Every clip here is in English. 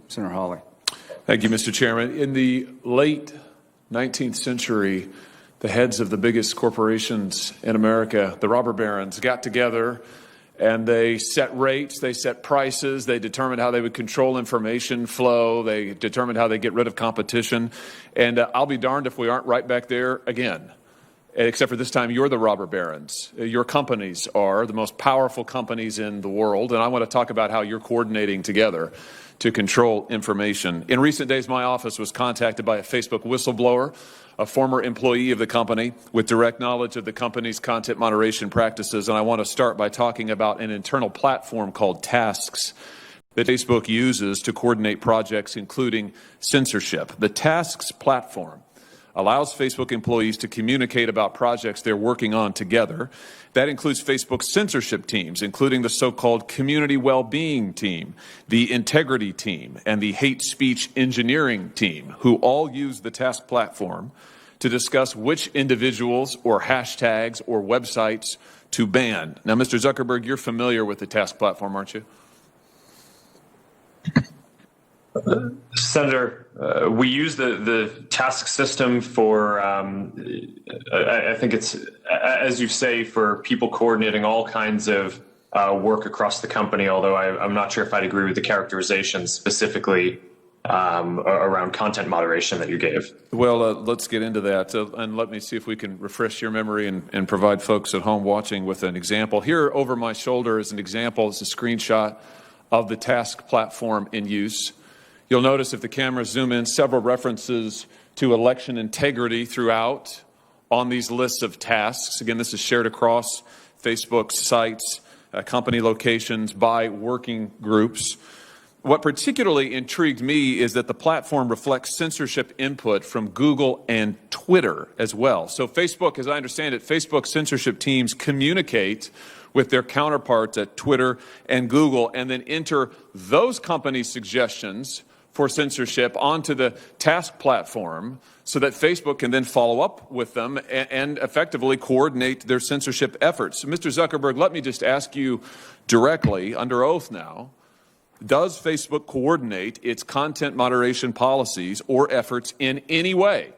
Senator Hawley. Thank you, Mr. Chairman. In the late 19th century, the heads of the biggest corporations in America, the robber barons, got together and they set rates, they set prices, they determined how they would control information flow, they determined how they get rid of competition. And I'll be darned if we aren't right back there again. Except for this time, you're the robber barons. Your companies are the most powerful companies in the world, and I want to talk about how you're coordinating together to control information. In recent days, my office was contacted by a Facebook whistleblower, a former employee of the company with direct knowledge of the company's content moderation practices, and I want to start by talking about an internal platform called Tasks that Facebook uses to coordinate projects, including censorship. The Tasks platform allows Facebook employees to communicate about projects they're working on together. That includes Facebook's censorship teams, including the so-called community well-being team, the integrity team, and the hate speech engineering team, who all use the Task platform to discuss which individuals or hashtags or websites to ban. Now, Mr. Zuckerberg, you're familiar with the Task platform, aren't you? Senator, we use the task system for, I think it's, as you say, for people coordinating all kinds of work across the company, although I'm not sure if I'd agree with the characterization specifically around content moderation that you gave. Well, let's get into that, and let me see if we can refresh your memory and provide folks at home watching with an example. Here over my shoulder is an example. It's a screenshot of the Task platform in use. You'll notice if the cameras zoom in, several references to election integrity throughout on these lists of tasks. Again, this is shared across Facebook's sites, company locations, by working groups. What particularly intrigued me is that the platform reflects censorship input from Google and Twitter as well. So Facebook, as I understand it, Facebook censorship teams communicate with their counterparts at Twitter and Google and then enter those companies' suggestions for censorship onto the Task platform so that Facebook can then follow up with them and effectively coordinate their censorship efforts. So, Mr. Zuckerberg, let me just ask you directly, under oath now, does Facebook coordinate its content moderation policies or efforts in any way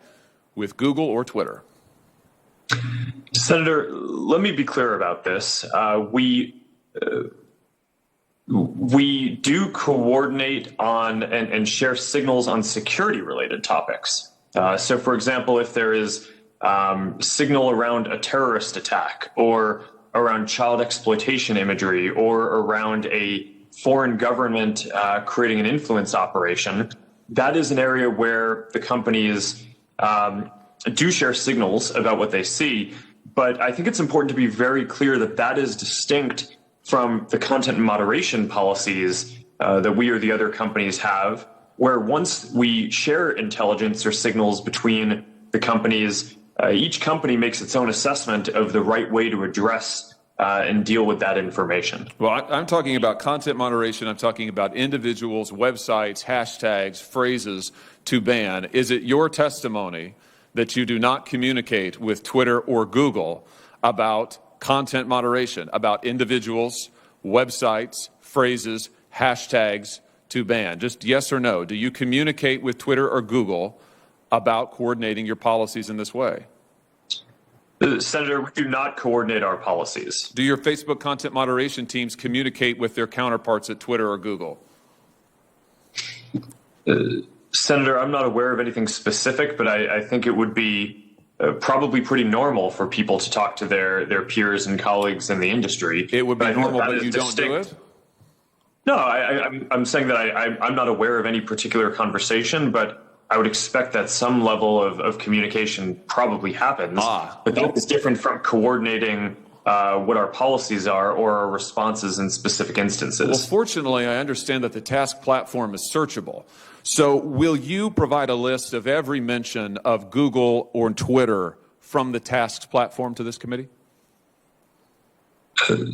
with Google or Twitter? Senator, let me be clear about this. We do coordinate on and share signals on security-related topics. So, for example, if there is signal around a terrorist attack or around child exploitation imagery or around a foreign government creating an influence operation, that is an area where the companies do share signals about what they see. But I think it's important to be very clear that that is distinct from the content moderation policies that we or the other companies have, where once we share intelligence or signals between the companies, each company makes its own assessment of the right way to address and deal with that information. Well, I'm talking about content moderation. I'm talking about individuals, websites, hashtags, phrases to ban. Is it your testimony that you do not communicate with Twitter or Google about content moderation, about individuals, websites, phrases, hashtags to ban? Just yes or no. Do you communicate with Twitter or Google about coordinating your policies in this way? Senator, we do not coordinate our policies. Do your Facebook content moderation teams communicate with their counterparts at Twitter or Google? Senator, I'm not aware of anything specific, but I think it would be probably pretty normal for people to talk to their peers and colleagues in the industry. It would be normal, but you don't do it? No, I'm saying that I'm not aware of any particular conversation, but I would expect that some level of communication probably happens. But that is different from coordinating what our policies are or our responses in specific instances. Well, fortunately, I understand that the Task platform is searchable. So will you provide a list of every mention of Google or Twitter from the Tasks platform to this committee?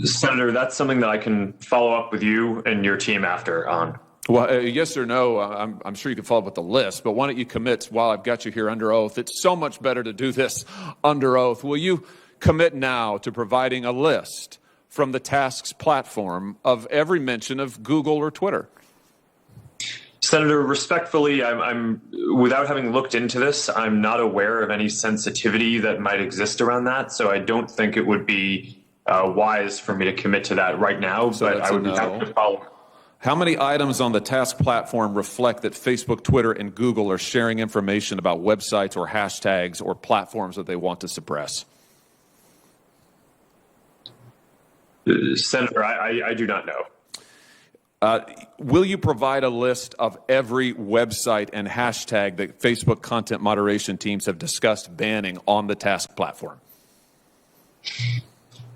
Senator, that's something that I can follow up with you and your team after on. Well, yes or no, I'm sure you can follow up with the list, but why don't you commit while I've got you here under oath? It's so much better to do this under oath. Will you commit now to providing a list from the Tasks platform of every mention of Google or Twitter? Senator, respectfully, I'm without having looked into this, I'm not aware of any sensitivity that might exist around that. So I don't think it would be wise for me to commit to that right now. So but I would be happy to follow. How many items on the task platform reflect that Facebook, Twitter, and Google are sharing information about websites or hashtags or platforms that they want to suppress? Senator, I do not know. Will you provide a list of every website and hashtag that Facebook content moderation teams have discussed banning on the task platform?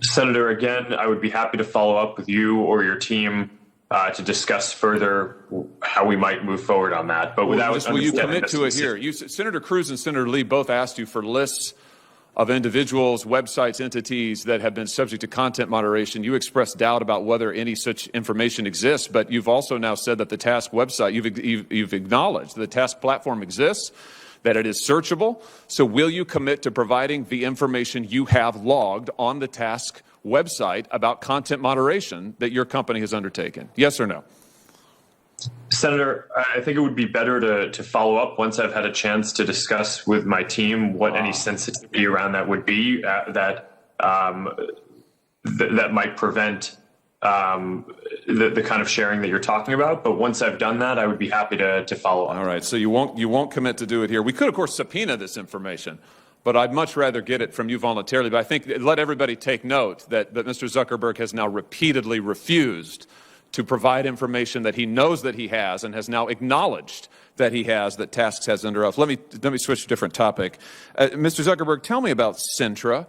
Senator, again, I would be happy to follow up with you or your team to discuss further how we might move forward on that. But will you commit to it here? Senator Cruz and Senator Lee both asked you for lists of individuals, websites, entities that have been subject to content moderation. You expressed doubt about whether any such information exists, but you've also now said that the task website, you've acknowledged the task platform exists, that it is searchable. So will you commit to providing the information you have logged on the task website about content moderation that your company has undertaken? Yes or no? Senator, I think it would be better to follow up once I've had a chance to discuss with my team what any sensitivity around that would be that might prevent the kind of sharing that you're talking about. But once I've done that, I would be happy to follow up. All right. So you won't commit to do it here. We could, of course, subpoena this information, but I'd much rather get it from you voluntarily. But I think let everybody take note that Mr. Zuckerberg has now repeatedly refused to provide information that he knows that he has and has now acknowledged that he has, that Tasks has under oath. Let me switch to a different topic. Mr. Zuckerberg, tell me about Centra.